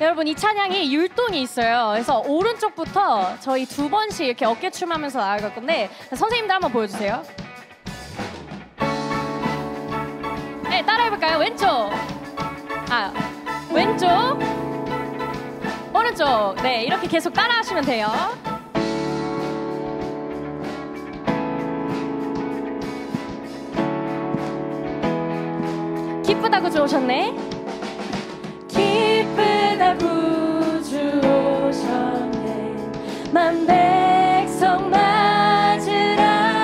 여러분, 이 찬양이 율동이 있어요. 그래서 오른쪽부터 저희 2번씩 이렇게 어깨춤하면서 나아갈 건데 선생님들 한번 보여주세요. 네, 따라해볼까요? 왼쪽, 왼쪽, 오른쪽. 네, 이렇게 계속 따라하시면 돼요. 기쁘다고 좋으셨네. 기쁘다고 주오셨네. 만 백성 맞으라.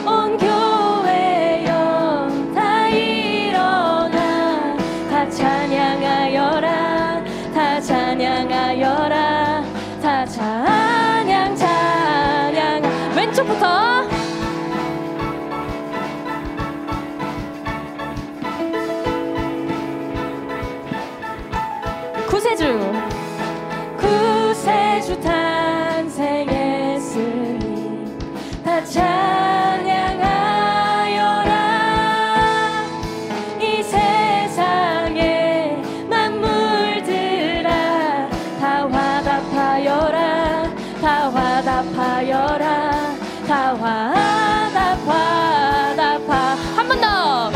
온 교회여 다 일어나. 다 찬양하여라. 다 찬양하여라. 다 찬양 찬양. 왼쪽부터. 구세주 탄생했으니 다 찬양하여라. 이 세상의 만물들아 다 화답하여라. 다 화답하여라. 다 화답. 한 번 더.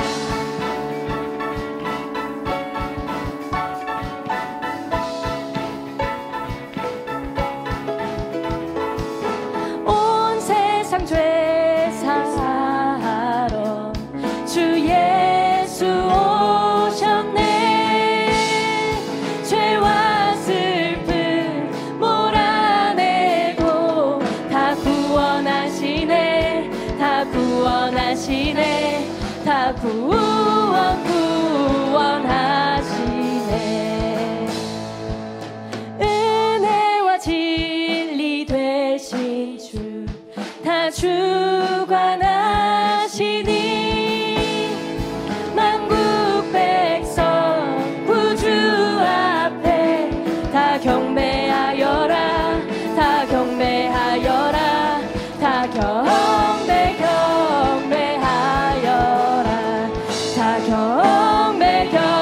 죄 사하러 주 예수 오셨네. 죄와 슬픔 몰아내고 다 구원하시네. 다 구원하시네. 다 구원하시네. 은혜와 진리 되신 주 다 주관하시니. 만국 백성 구주 앞에 다 경배하여라. 다 경배하여라. 다 경배하여라. 다 경배하여.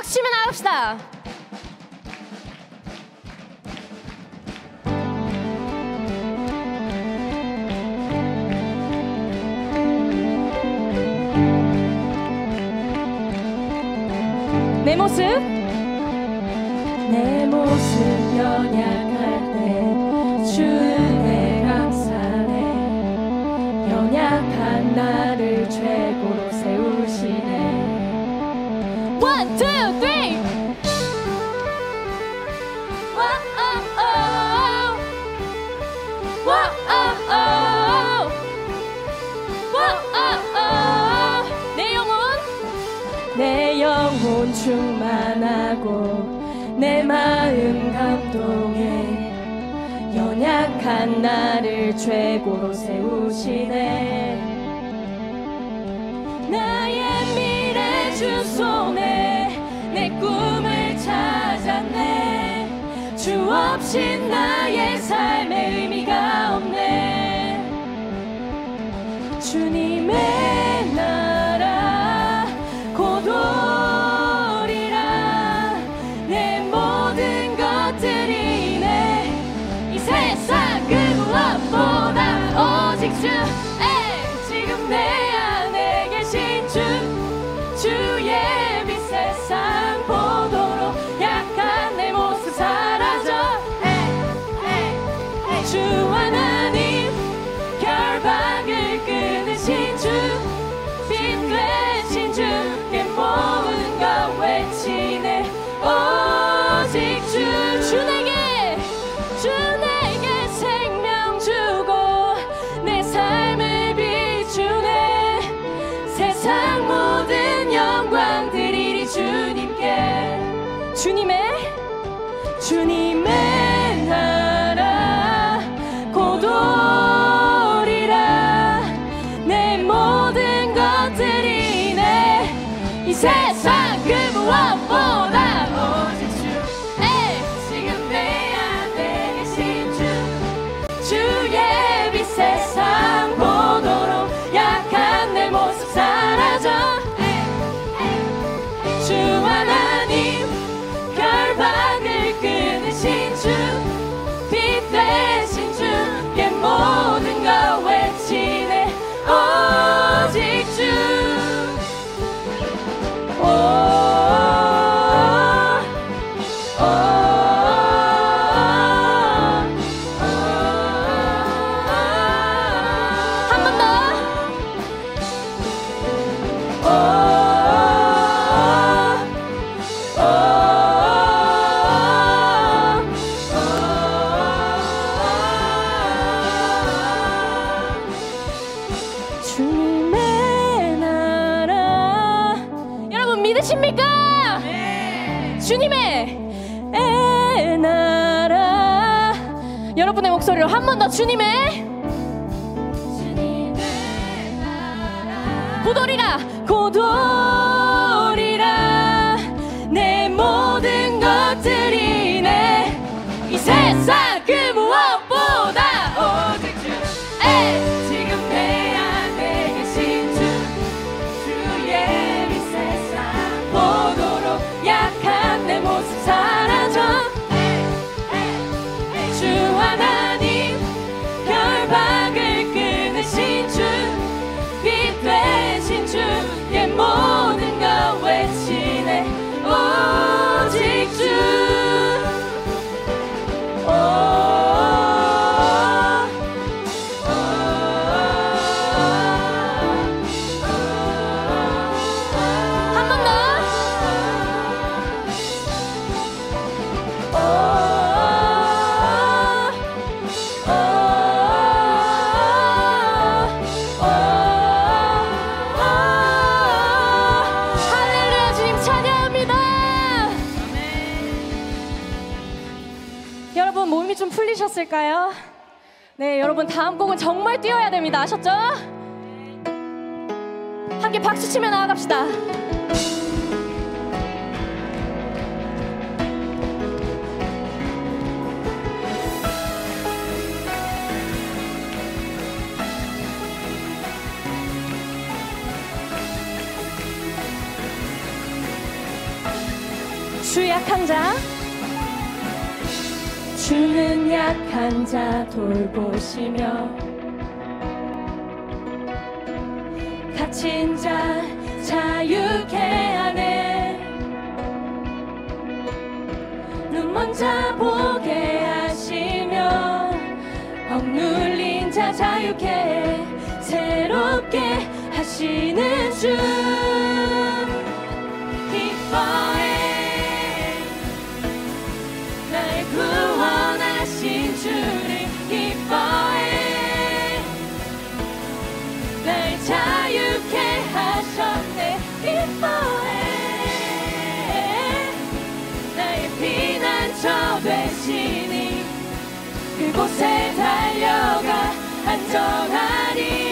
박수 치며 나갑시다. 내 모습 연약할 때 주의 감사해. 연약한 나를 최고로 세우시네. One, two, three. 내 영혼 충만하고 내 마음 감동해. 연약한 나를 최고로 세우시네. 나의 미래 주 손에 내 꿈을 찾았네. 주 없이 나의 삶에 의미가 없네. 주님의 나라 곧 오리라. 내 모든 것들이 이 세상 그 무엇보다 오직 주. 지금 내 안에 계신 주의 빛 세상 보도록 약한 내 모습 사라져. 주 하나님 결박을 끊으신 주, 빛 되신 주께 모든 것 외치네. 오직 주 내게 생명 주고 내 삶을 비추네. 세상 모든 영광 드리리 주님께. 주님의 나라 곧 오리라. 내 모든 것들이 이 세상 그 무엇보다 오직 주. 지금 내 안에 계신 주의 빛 세상 보도록 약한 내 모습 사라져. 주 하나님 결박을 끊으신 주, 빛 되신 주께 모든 것 외치네. 오직 주. 주님의 나라. 여러분 믿으십니까? 네. 주님의 나라. 여러분의 목소리로 한 번 더. 주님의 나라 곧 오리라. 내 모든 것들이 이 세상 그 무엇보다 오직 주. 지금 내 안에 계신 주의 빛 세상 보도록 약한 내 모습 사라져. 주 하나님 결박을 끊으신 주, 빛 되신 주의 모든 것 외치네. 오직 주. 여러분 몸이 좀 풀리셨을까요? 네, 여러분 다음 곡은 정말 뛰어야 됩니다. 아셨죠? 함께 박수 치며 나아갑시다. 주 약한 자, 주는 약한 자 돌보시며 갇힌 자 자유케 하네. 눈먼 자 보게 하시며 억눌린 자 자유케 해 새롭게 하시는 주 기뻐해. 날 구원하신 주를 기뻐해. 날 자유케 하셨네. 기뻐해. 나의 피난처 되시니 그곳에 달려가 안전하리.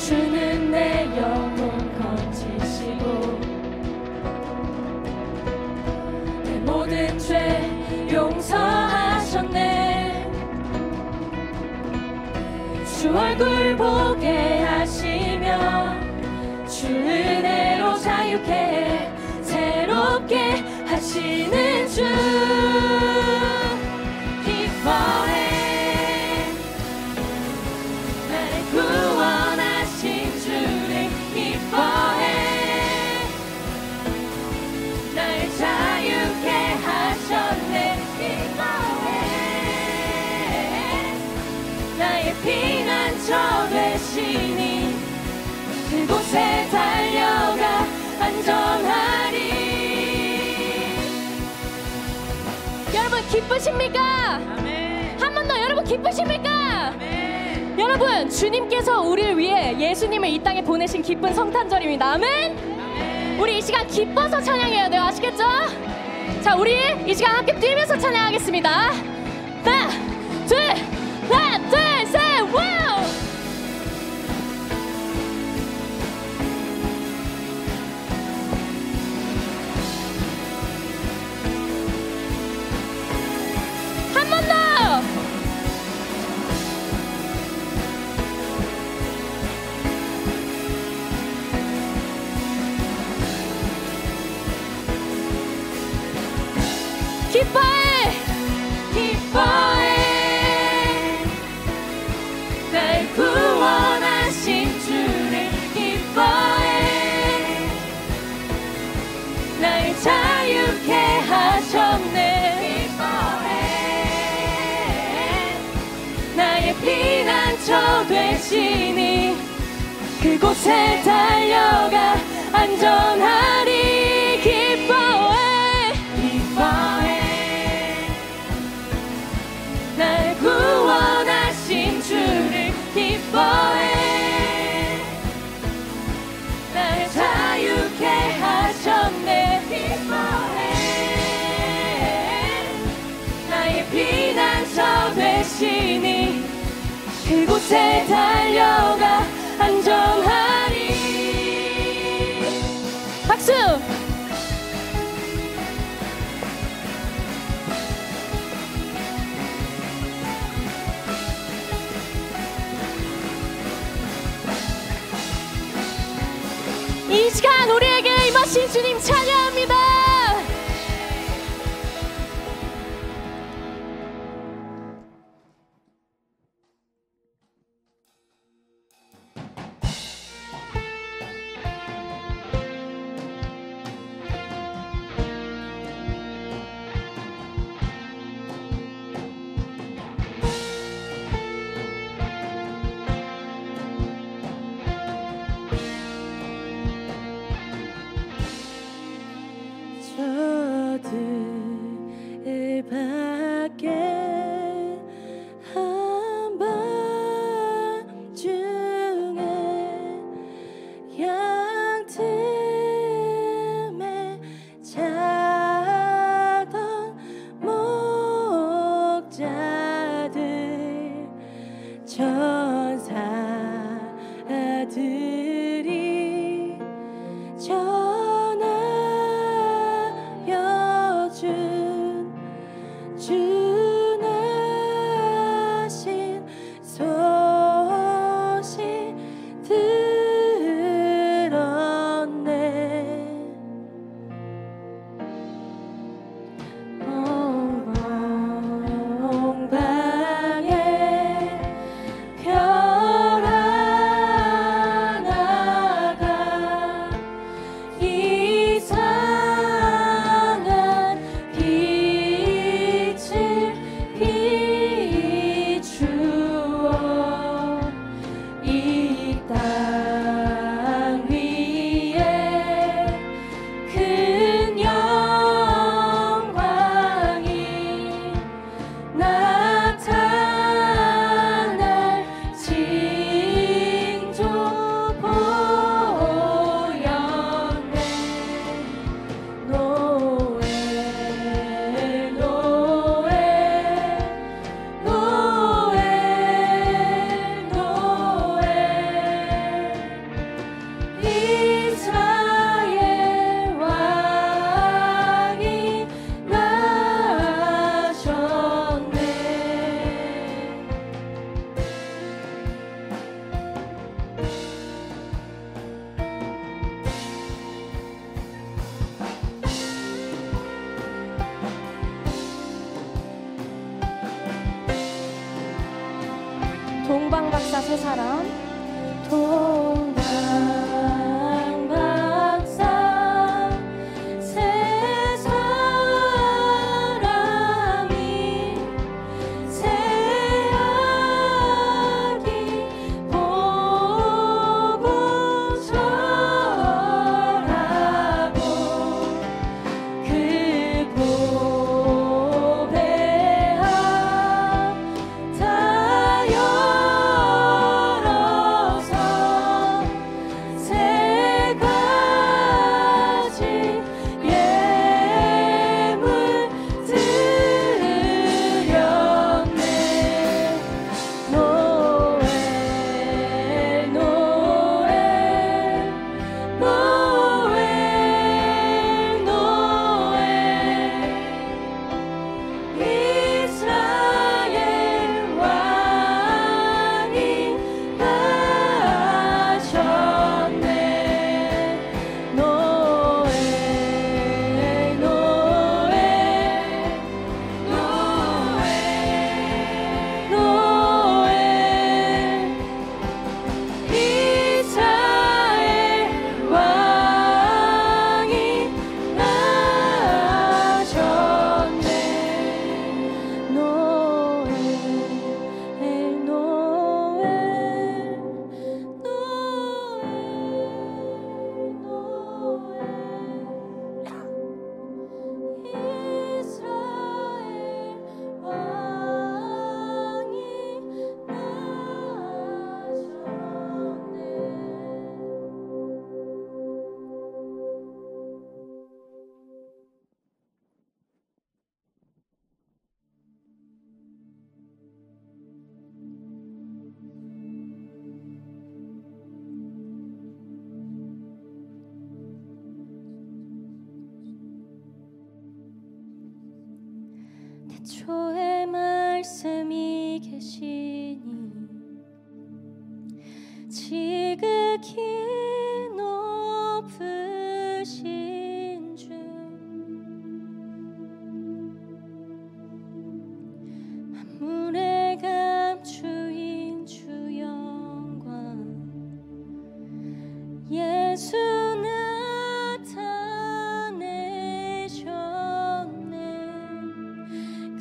주는 내 영혼 건지시고 내 모든 죄 용서하셨네. 주 얼굴 보게 하시며 주 은혜로 자유케 해 새롭게 하시는 주 기뻐해. 날 구원하신 주를 기뻐해. 날 자유케 하셨네. 기뻐해. 나의 피난처 되시니 그곳에 달려가 안전하리. 여러분 기쁘십니까? 아멘. 한 번 더 여러분 기쁘십니까? 아멘. 여러분 주님께서 우리를 위해 예수님을 이 땅에 보내신 기쁜 성탄절입니다. 아멘. 아멘. 우리 이 시간 기뻐서 찬양해야 돼요. 아시겠죠? 자, 우리 이 시간 함께 뛰면서 찬양하겠습니다. 하나, 둘, 셋, 와우! 한 번 더! 기뻐해! 기뻐해! 날 구원하신 주를 기뻐해. 날 자유케 하셨네. 기뻐해. 나의 피난처 되시니 그곳에 달려가 안전하리. 기뻐해. 기뻐해. 날 구원하신 주를 기뻐해. 날 자유케 하셨네. 기뻐해. 나의 피난처 되시니 그곳에 달려가 안전하리. 박수! 이 시간 우리에게 임하신 주님 찬양합니다. 세 사람. 동방박사 세 사람이 새아기 보고 절하고 그 보배함 다 열어서 세 가지 예물 드렸네. 노엘 노엘 노엘 노엘 이스라엘 왕이 나셨네. 노엘 노엘 노엘 노엘 이스라엘 왕이 나셨네. 노엘 노엘 노엘 이스라엘 왕이 태초에 말씀이 계시니 지극히 높으신 주 만물에 감추인 주 영광 예수 나타내셨네.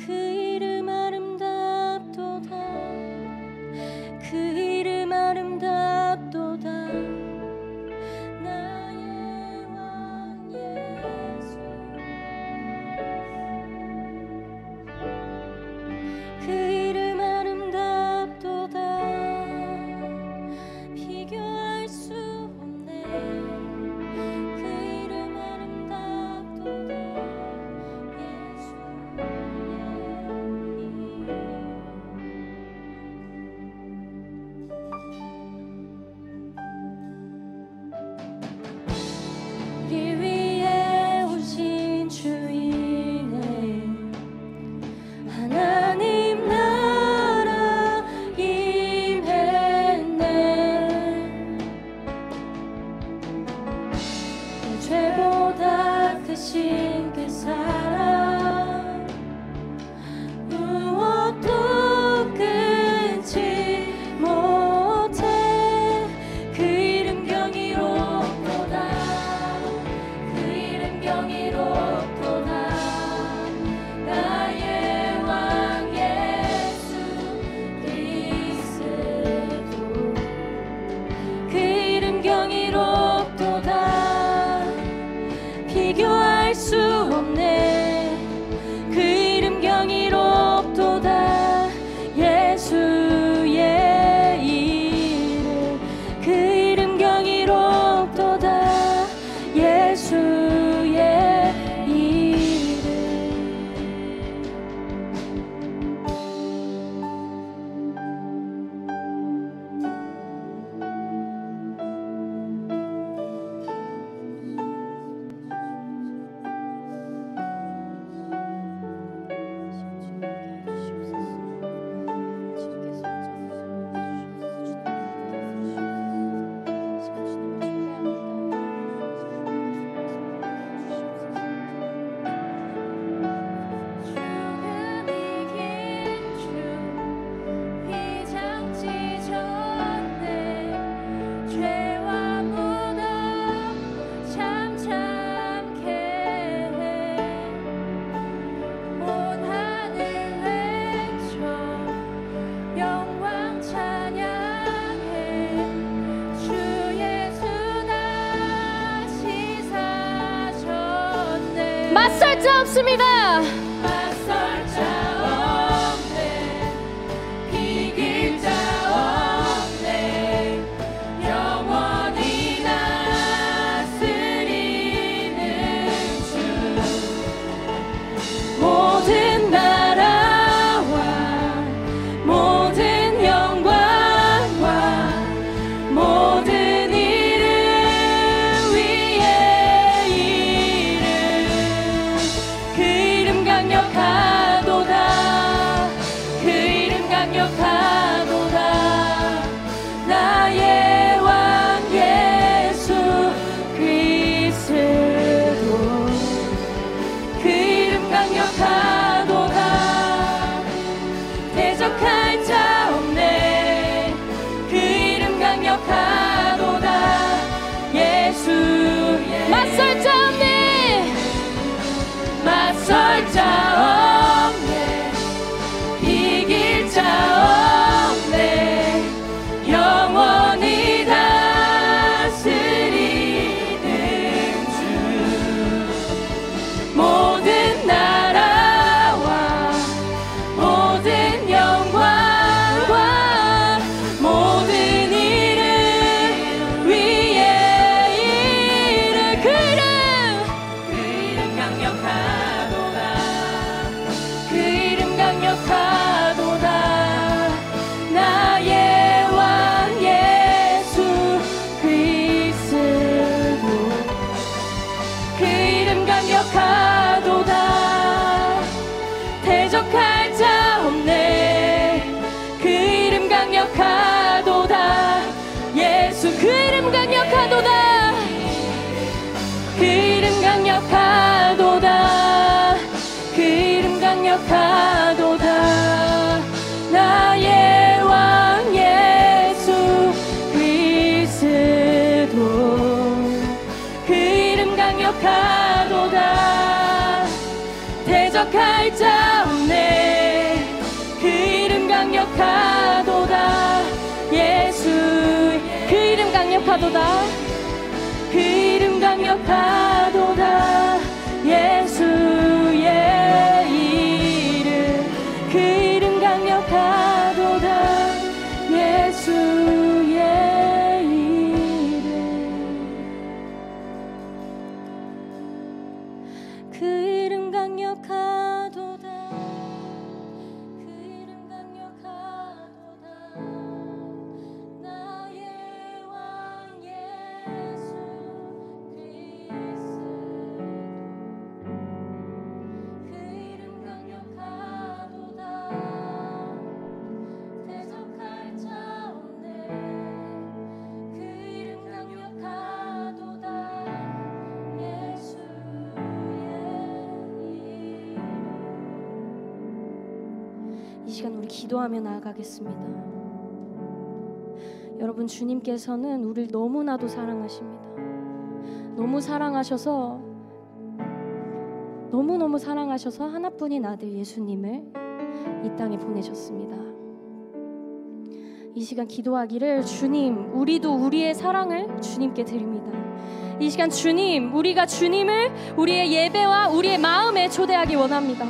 그 이름 아름답도다. 그 이름 아름답도다. 나의 왕 예수. 그 이름 아름답도다. 비교할 수 없네. 그 이름 아름답도다. 우리 위에 오신 주이네. 하나님 나라 임했네. 내 죄보다 크신 그 사랑 무엇도 끊지 못해. 그 이름 경이롭도다. 그 이름 경이롭도다. 나의 왕 예수 그리스도. 그 이름 경이롭도다. 비교할 수 없네. 그 이름 경이롭도다. 예수의 이름. 그 이름 경이롭도다. 예수의 이름. 맞설 자 없습니다. 맞설 자 없네. 이길 자 없네. 영원히 다스리는 주. 모든 나라와 모든 영광과 모든 이름 위에 이름. 그 이름 강력하도다. 그 이름 강력하도다. 나의 왕 예수 그리스도. 그 이름 강력하도다. 대적할 자 없네. 그 이름 강력하도다. 예수. 맞설 자 없네. 맞설 자 없네. 이길 자 없네. 영원히 다스리는 주. 모든 나라와 모든 영광과 모든 이름 위에 이름. 그 이름 강력하도다. 그 이름 강력하도다. 나의 왕 예수 그리스도. 그 이름 강력하도다. 대적할 자 없네. 그 이름 강력하도다. 예수. 그 이름 강력하도다. 그 이름 강력하도다. 그 이름 강력하도다. 나의 왕 예수 그리스도. 그 이름 강력하도다. 대적할 자 없네. 그 이름 강력하도다. 예수. 그 이름 강력하도다. 그 이름 강력하도다. 예수의 이름. 그 이름 강력하도다. 예수의 이름. 그 이름 강력하도다. 그 이름 강력하도다. 나의 왕 예수 그리스도. 그 이름 강력하도다. 대적할 자 없네. 그 이름 강력하도다. 예수의 이름. 이 시간 우리 기도하며 나아가겠습니다. 여러분, 주님께서는 우리를 너무나도 사랑하십니다. 너무 사랑하셔서, 너무너무 사랑하셔서 하나뿐인 아들 예수님을 이 땅에 보내셨습니다. 이 시간 기도하기를, 주님, 우리도 우리의 사랑을 주님께 드립니다. 이 시간 주님, 우리가 주님을 우리의 예배와 우리의 마음에 초대하기 원합니다.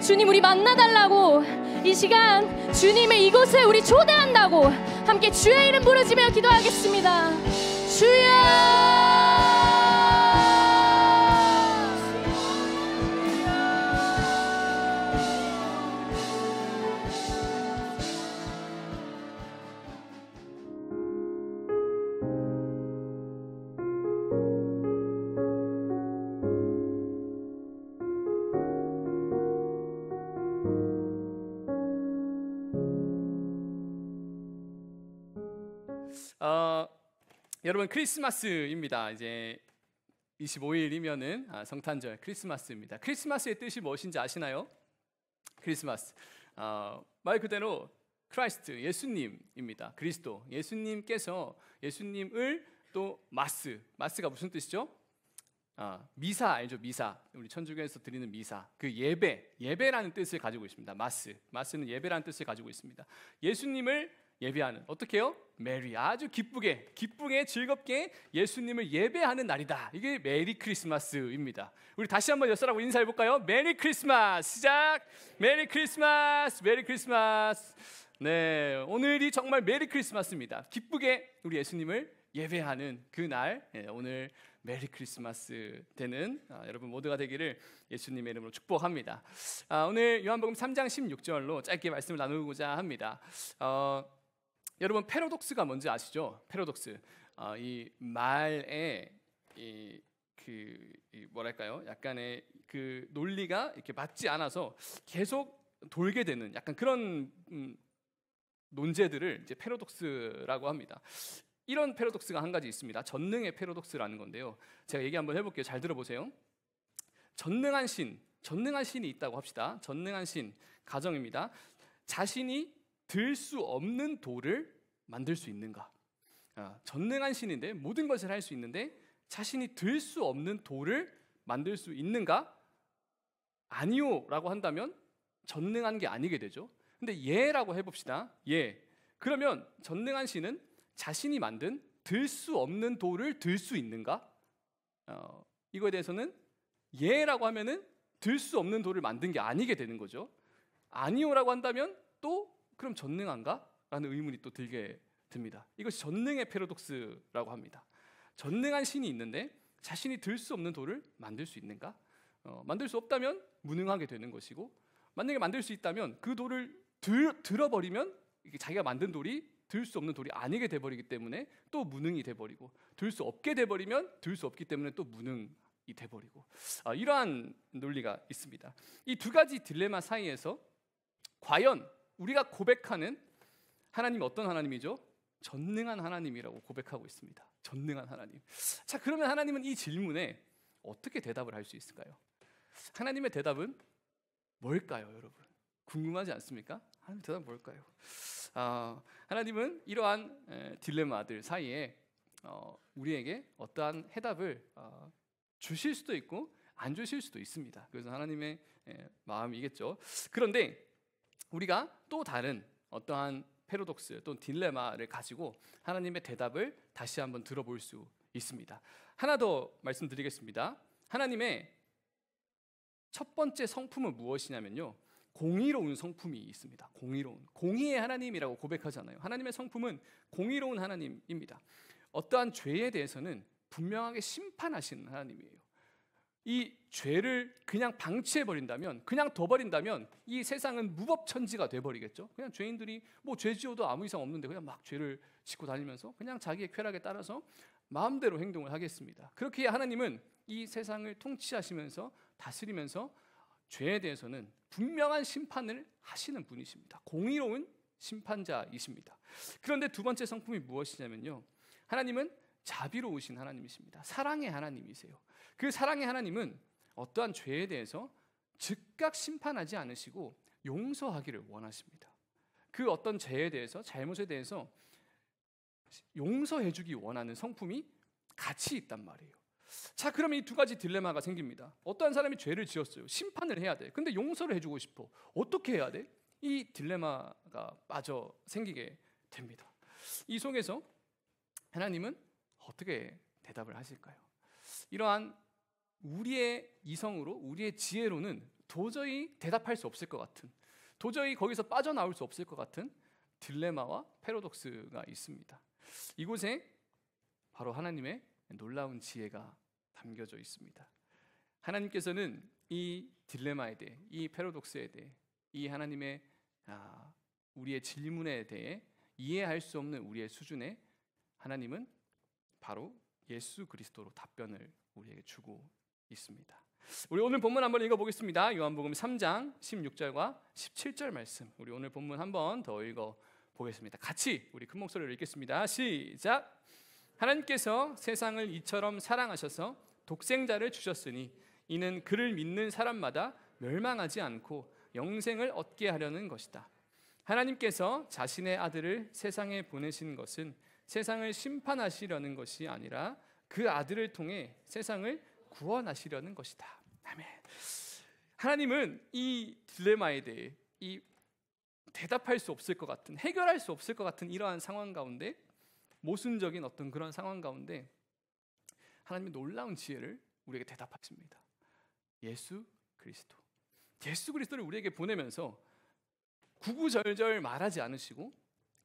주님, 우리 만나달라고, 이 시간 주님을 이곳에 우리 초대한다고 함께 주의 이름 부르짖으며 기도하겠습니다. 주여! 여러분, 크리스마스입니다. 이제 25일이면은 성탄절 크리스마스입니다. 크리스마스의 뜻이 무엇인지 아시나요? 크리스마스 말 그대로 크라이스트, 예수님입니다. 그리스도, 예수님께서 예수님을 또 마스가 무슨 뜻이죠? 미사 알죠? 미사, 우리 천주교에서 드리는 미사, 그 예배라는 뜻을 가지고 있습니다. 마스는 예배라는 뜻을 가지고 있습니다. 예수님을 예배하는, 어떻게 해요? 메리, 아주 기쁘게 즐겁게 예수님을 예배하는 날이다. 이게 메리 크리스마스입니다. 우리 다시 한번 옆사람하고 인사해 볼까요? 메리 크리스마스. 시작. 메리 크리스마스. 메리 크리스마스. 네, 오늘이 정말 메리 크리스마스입니다. 기쁘게 우리 예수님을 예배하는 그날, 오늘 메리 크리스마스 되는 여러분 모두가 되기를 예수님의 이름으로 축복합니다. 오늘 요한복음 3장 16절로 짧게 말씀을 나누고자 합니다. 여러분 패러독스가 뭔지 아시죠? 패러독스, 이 말에 뭐랄까요? 약간의 그 논리가 이렇게 맞지 않아서 계속 돌게 되는 약간 그런 논제들을 이제 패러독스라고 합니다. 이런 패러독스가 한 가지 있습니다. 전능의 패러독스라는 건데요. 제가 얘기 한번 해볼게요. 잘 들어보세요. 전능한 신이 있다고 합시다. 전능한 신 가정입니다. 자신이 들 수 없는 돌을 만들 수 있는가? 전능한 신인데 모든 것을 할 수 있는데 자신이 들 수 없는 돌을 만들 수 있는가? 아니요라고 한다면 전능한 게 아니게 되죠. 근데 예라고 해봅시다. 예. 그러면 전능한 신은 자신이 만든 들 수 없는 돌을 들 수 있는가? 이거에 대해서는 예라고 하면은 들 수 없는 돌을 만든 게 아니게 되는 거죠. 아니요라고 한다면 또 그럼 전능한가? 라는 의문이 또 들게 듭니다. 이것이 전능의 패러독스라고 합니다. 전능한 신이 있는데 자신이 들 수 없는 돌을 만들 수 있는가? 만들 수 없다면 무능하게 되는 것이고, 만약에 만들 수 있다면 그 돌을 들어버리면 자기가 만든 돌이 들 수 없는 돌이 아니게 돼버리기 때문에 또 무능이 돼버리고, 들 수 없게 돼버리면 들 수 없기 때문에 또 무능이 돼버리고, 이러한 논리가 있습니다. 이 두 가지 딜레마 사이에서 과연 우리가 고백하는 하나님이 어떤 하나님이죠? 전능한 하나님이라고 고백하고 있습니다. 전능한 하나님. 자, 그러면 하나님은 이 질문에 어떻게 대답을 할 수 있을까요? 하나님의 대답은 뭘까요, 여러분? 궁금하지 않습니까? 하나님의 대답은 뭘까요? 하나님은 이러한 딜레마들 사이에 우리에게 어떠한 해답을 주실 수도 있고 안 주실 수도 있습니다. 그래서 하나님의 마음이겠죠. 그런데 우리가 또 다른 어떠한 패러독스 또 딜레마를 가지고 하나님의 대답을 다시 한번 들어볼 수 있습니다. 하나 더 말씀드리겠습니다. 하나님의 첫 번째 성품은 무엇이냐면요, 공의로운 성품이 있습니다. 공의의 하나님이라고 고백하잖아요. 하나님의 성품은 공의로운 하나님입니다. 어떠한 죄에 대해서는 분명하게 심판하시는 하나님이에요. 이 죄를 그냥 방치해버린다면, 그냥 둬버린다면 이 세상은 무법천지가 돼버리겠죠. 그냥 죄인들이 뭐 죄 지어도 아무 이상 없는데 그냥 막 죄를 짓고 다니면서 그냥 자기의 쾌락에 따라서 마음대로 행동을 하겠습니다. 그렇게 하나님은 이 세상을 통치하시면서 다스리면서 죄에 대해서는 분명한 심판을 하시는 분이십니다. 공의로운 심판자이십니다. 그런데 두 번째 성품이 무엇이냐면요, 하나님은 자비로우신 하나님이십니다. 사랑의 하나님이세요. 그 사랑의 하나님은 어떠한 죄에 대해서 즉각 심판하지 않으시고 용서하기를 원하십니다. 그 어떤 죄에 대해서, 잘못에 대해서 용서해주기 원하는 성품이 같이 있단 말이에요. 자, 그러면 이 두 가지 딜레마가 생깁니다. 어떠한 사람이 죄를 지었어요. 심판을 해야 돼. 근데 용서를 해주고 싶어. 어떻게 해야 돼? 이 딜레마가 빠져 생기게 됩니다. 이 속에서 하나님은 어떻게 대답을 하실까요? 이러한 우리의 이성으로, 우리의 지혜로는 도저히 대답할 수 없을 것 같은, 도저히 거기서 빠져나올 수 없을 것 같은 딜레마와 패러독스가 있습니다. 이곳에 바로 하나님의 놀라운 지혜가 담겨져 있습니다. 하나님께서는 이 딜레마에 대해, 이 패러독스에 대해, 이 하나님의 우리의 질문에 대해 이해할 수 없는 우리의 수준에 하나님은 바로 예수 그리스도로 답변을 우리에게 주고 있습니다. 우리 오늘 본문 한번 읽어보겠습니다. 요한복음 3장 16절과 17절 말씀, 우리 오늘 본문 한번 더 읽어보겠습니다. 같이 우리 큰 목소리로 읽겠습니다. 시작. 하나님께서 세상을 이처럼 사랑하셔서 독생자를 주셨으니 이는 그를 믿는 사람마다 멸망하지 않고 영생을 얻게 하려는 것이다. 하나님께서 자신의 아들을 세상에 보내신 것은 세상을 심판하시려는 것이 아니라 그 아들을 통해 세상을 구원하시려는 것이다. 아멘. 하나님은 이 딜레마에 대해, 이 대답할 수 없을 것 같은, 해결할 수 없을 것 같은 이러한 상황 가운데, 모순적인 어떤 그런 상황 가운데 하나님의 놀라운 지혜를 우리에게 대답하십니다. 예수 그리스도. 예수 그리스도를 우리에게 보내면서 구구절절 말하지 않으시고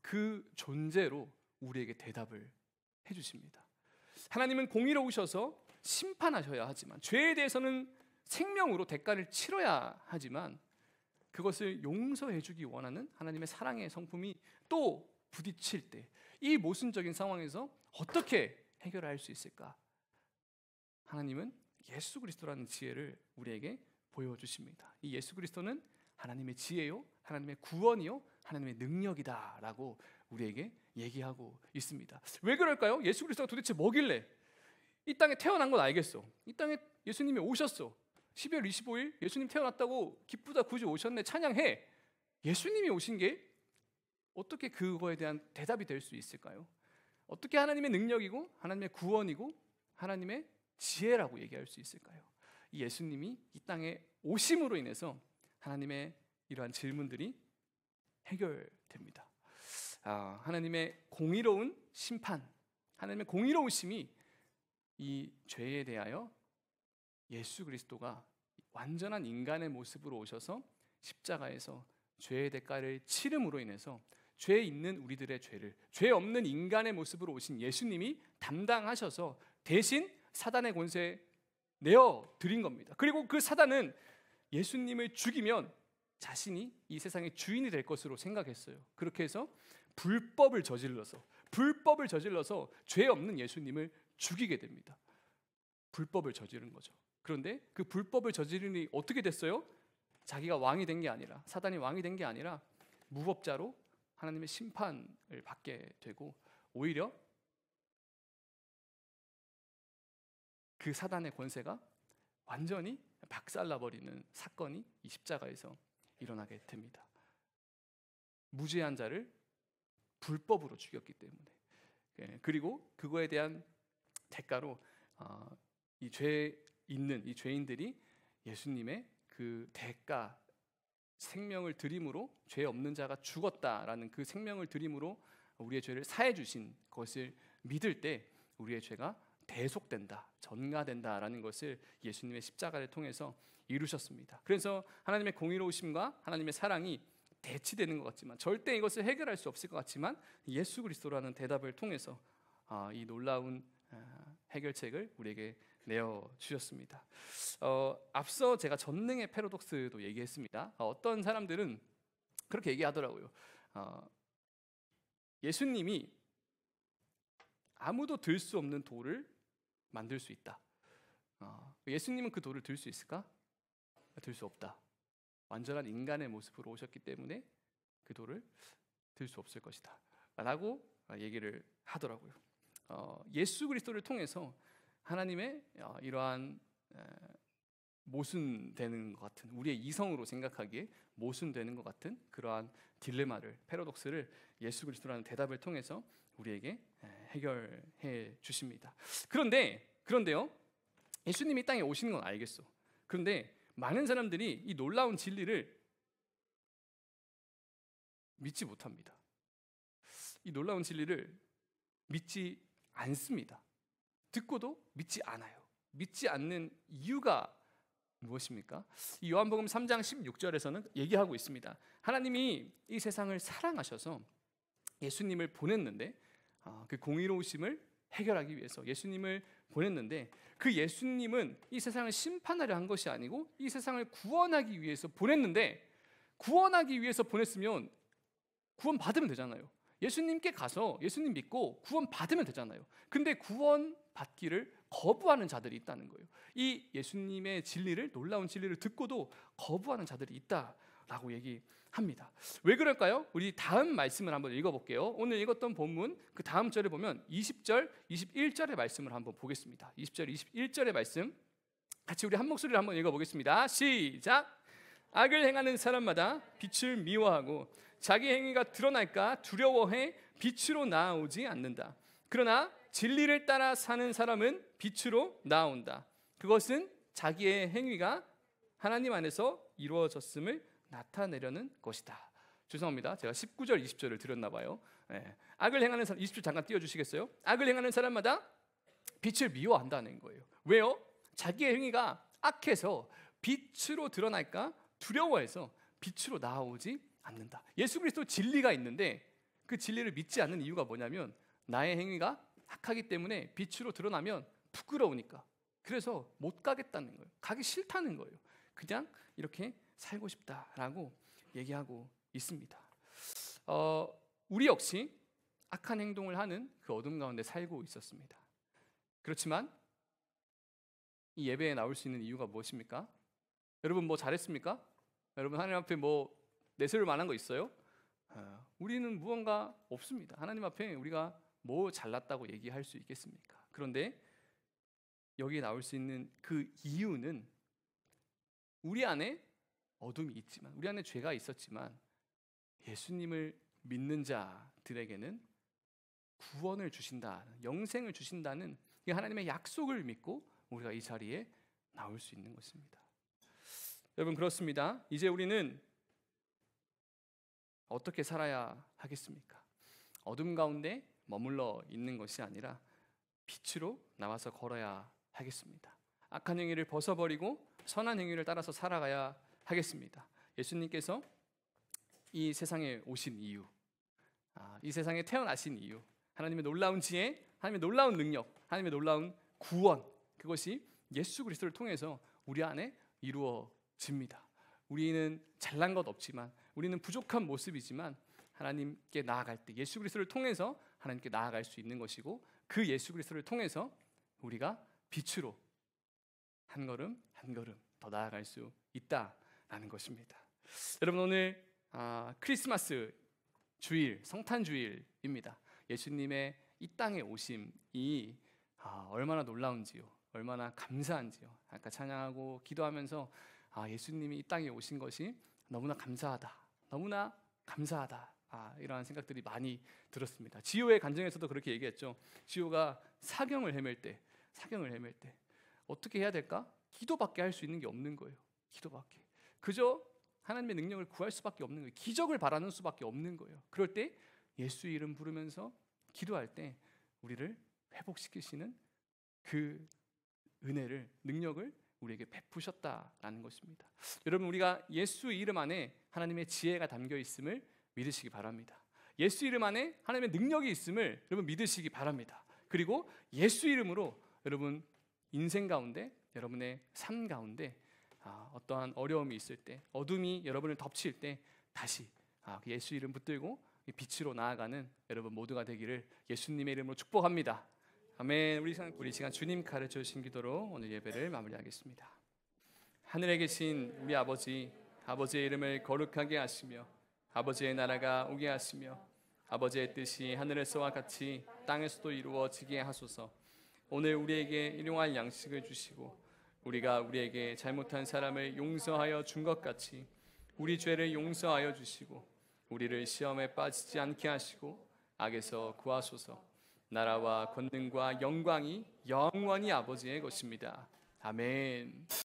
그 존재로 우리에게 대답을 해주십니다. 하나님은 공의로우셔서 심판하셔야 하지만, 죄에 대해서는 생명으로 대가를 치러야 하지만, 그것을 용서해 주기 원하는 하나님의 사랑의 성품이 또 부딪힐 때, 이 모순적인 상황에서 어떻게 해결할 수 있을까? 하나님은 예수 그리스도라는 지혜를 우리에게 보여주십니다. 이 예수 그리스도는 하나님의 지혜요, 하나님의 구원이요, 하나님의 능력이다라고 우리에게 얘기하고 있습니다. 왜 그럴까요? 예수 그리스도가 도대체 뭐길래 이 땅에 태어난 건 알겠어. 이 땅에 예수님이 오셨어. 12월 25일 예수님 태어났다고 기쁘다 굳이 오셨네, 찬양해. 예수님이 오신 게 어떻게 그거에 대한 대답이 될 수 있을까요? 어떻게 하나님의 능력이고 하나님의 구원이고 하나님의 지혜라고 얘기할 수 있을까요? 이 예수님이 이 땅에 오심으로 인해서 하나님의 이러한 질문들이 해결됩니다. 하나님의 공의로운 심판, 하나님의 공의로우심이 이 죄에 대하여 예수 그리스도가 완전한 인간의 모습으로 오셔서 십자가에서 죄의 대가를 치름으로 인해서 죄 있는 우리들의 죄를, 죄 없는 인간의 모습으로 오신 예수님이 담당하셔서 대신 사단의 권세 내어 드린 겁니다. 그리고 그 사단은 예수님을 죽이면 자신이 이 세상의 주인이 될 것으로 생각했어요. 그렇게 해서 불법을 저질러서 죄 없는 예수님을 죽이게 됩니다. 불법을 저지른 거죠. 그런데 그 불법을 저지르니 어떻게 됐어요? 자기가 왕이 된 게 아니라, 사단이 왕이 된 게 아니라 무법자로 하나님의 심판을 받게 되고, 오히려 그 사단의 권세가 완전히 박살나버리는 사건이 이 십자가에서 일어나게 됩니다. 무죄한 자를 불법으로 죽였기 때문에. 그리고 그거에 대한 대가로 이 죄 있는 이 죄인들이 예수님의 그 대가, 생명을 드림으로, 죄 없는 자가 죽었다라는 그 생명을 드림으로 우리의 죄를 사해 주신 것을 믿을 때 우리의 죄가 대속된다, 전가된다라는 것을 예수님의 십자가를 통해서 이루셨습니다. 그래서 하나님의 공의로우심과 하나님의 사랑이 대치되는 것 같지만, 절대 이것을 해결할 수 없을 것 같지만, 예수 그리스도라는 대답을 통해서 이 놀라운 해결책을 우리에게 내어 주셨습니다. 앞서 제가 전능의 패러독스도 얘기했습니다. 어떤 사람들은 그렇게 얘기하더라고요. 예수님이 아무도 들 수 없는 돌을 만들 수 있다. 예수님은 그 돌을 들 수 있을까? 들 수 없다. 완전한 인간의 모습으로 오셨기 때문에 그 돌을 들 수 없을 것이다 라고 얘기를 하더라고요. 예수 그리스도를 통해서 하나님의 이러한 모순되는 것 같은, 우리의 이성으로 생각하기에 모순되는 것 같은 그러한 딜레마를, 패러독스를 예수 그리스도라는 대답을 통해서 우리에게 해결해 주십니다. 그런데요, 예수님이 이 땅에 오시는 건 알겠어. 그런데 많은 사람들이 이 놀라운 진리를 믿지 못합니다. 이 놀라운 진리를 믿지 않습니다. 듣고도 믿지 않아요. 믿지 않는 이유가 무엇입니까? 이 요한복음 3장 16절에서는 얘기하고 있습니다. 하나님이 이 세상을 사랑하셔서 예수님을 보냈는데, 그 공의로우심을 해결하기 위해서 예수님을 보냈는데, 그 예수님은 이 세상을 심판하려 한 것이 아니고 이 세상을 구원하기 위해서 보냈는데, 구원하기 위해서 보냈으면 구원 받으면 되잖아요. 예수님께 가서 예수님 믿고 구원 받으면 되잖아요. 근데 구원 받기를 거부하는 자들이 있다는 거예요. 이 예수님의 진리를, 놀라운 진리를 듣고도 거부하는 자들이 있다라고 얘기합니다. 왜 그럴까요? 우리 다음 말씀을 한번 읽어볼게요. 오늘 읽었던 본문 그 다음 절에 보면 20절, 21절의 말씀을 한번 보겠습니다. 20절, 21절의 말씀 같이 우리 한 목소리로 한번 읽어보겠습니다. 시작! 악을 행하는 사람마다 빛을 미워하고 자기 행위가 드러날까 두려워해 빛으로 나아오지 않는다. 그러나 진리를 따라 사는 사람은 빛으로 나아온다. 그것은 자기의 행위가 하나님 안에서 이루어졌음을 나타내려는 것이다. 죄송합니다. 제가 19절, 20절을 드렸나 봐요. 악을 행하는 사람, 20절 잠깐 띄워주시겠어요? 악을 행하는 사람마다 빛을 미워한다는 거예요. 왜요? 자기의 행위가 악해서 빛으로 드러날까 두려워해서 빛으로 나오지 않는다. 예수 그리스도 진리가 있는데 그 진리를 믿지 않는 이유가 뭐냐면 나의 행위가 악하기 때문에 빛으로 드러나면 부끄러우니까. 그래서 못 가겠다는 거예요. 가기 싫다는 거예요. 그냥 이렇게 살고 싶다라고 얘기하고 있습니다. 우리 역시 악한 행동을 하는 그 어둠 가운데 살고 있었습니다. 그렇지만 이 예배에 나올 수 있는 이유가 무엇입니까? 여러분 뭐 잘했습니까? 여러분 하나님 앞에 뭐 내세울 만한 거 있어요? 우리는 무언가 없습니다. 하나님 앞에 우리가 뭐 잘났다고 얘기할 수 있겠습니까? 그런데 여기에 나올 수 있는 그 이유는 우리 안에 어둠이 있지만, 우리 안에 죄가 있었지만 예수님을 믿는 자들에게는 구원을 주신다, 영생을 주신다는 이 하나님의 약속을 믿고 우리가 이 자리에 나올 수 있는 것입니다. 여러분 그렇습니다. 이제 우리는 어떻게 살아야 하겠습니까? 어둠 가운데 머물러 있는 것이 아니라 빛으로 나와서 걸어야 하겠습니다. 악한 행위를 벗어버리고 선한 행위를 따라서 살아가야 하겠습니다. 예수님께서 이 세상에 오신 이유, 이 세상에 태어나신 이유, 하나님의 놀라운 지혜, 하나님의 놀라운 능력, 하나님의 놀라운 구원, 그것이 예수 그리스도를 통해서 우리 안에 이루어집니다. 우리는 잘난 것 없지만, 우리는 부족한 모습이지만 하나님께 나아갈 때 예수 그리스도를 통해서 하나님께 나아갈 수 있는 것이고, 그 예수 그리스도를 통해서 우리가 빛으로 한 걸음 한 걸음 더 나아갈 수 있다라는 것입니다. 여러분 오늘 크리스마스 주일, 성탄 주일입니다. 예수님의 이 땅에 오심이 얼마나 놀라운지요, 얼마나 감사한지요. 아까 찬양하고 기도하면서 예수님이 이 땅에 오신 것이 너무나 감사하다, 너무나 감사하다, 이러한 생각들이 많이 들었습니다. 지호의 간증에서도 그렇게 얘기했죠. 지호가 사경을 헤맬 때 어떻게 해야 될까? 기도밖에 할 수 있는 게 없는 거예요. 기도밖에. 그저 하나님의 능력을 구할 수밖에 없는 거예요. 기적을 바라는 수밖에 없는 거예요. 그럴 때 예수 이름 부르면서 기도할 때 우리를 회복시키시는 그 은혜를, 능력을 우리에게 베푸셨다라는 것입니다. 여러분 우리가 예수 이름 안에 하나님의 지혜가 담겨 있음을 믿으시기 바랍니다. 예수 이름 안에 하나님의 능력이 있음을 여러분 믿으시기 바랍니다. 그리고 예수 이름으로 여러분 인생 가운데, 여러분의 삶 가운데 어떠한 어려움이 있을 때, 어둠이 여러분을 덮칠 때 다시 예수 이름 붙들고 빛으로 나아가는 여러분 모두가 되기를 예수님의 이름으로 축복합니다. 아멘. 우리 시간 주님 가르쳐 주신 기도로 오늘 예배를 마무리하겠습니다. 하늘에 계신 우리 아버지, 아버지의 이름을 거룩하게 하시며 아버지의 나라가 오게 하시며 아버지의 뜻이 하늘에서와 같이 땅에서도 이루어지게 하소서. 오늘 우리에게 일용할 양식을 주시고 우리가 우리에게 잘못한 사람을 용서하여 준 것 같이 우리 죄를 용서하여 주시고 우리를 시험에 빠지지 않게 하시고 악에서 구하소서. 나라와 권능과 영광이 영원히 아버지의 것입니다. 아멘.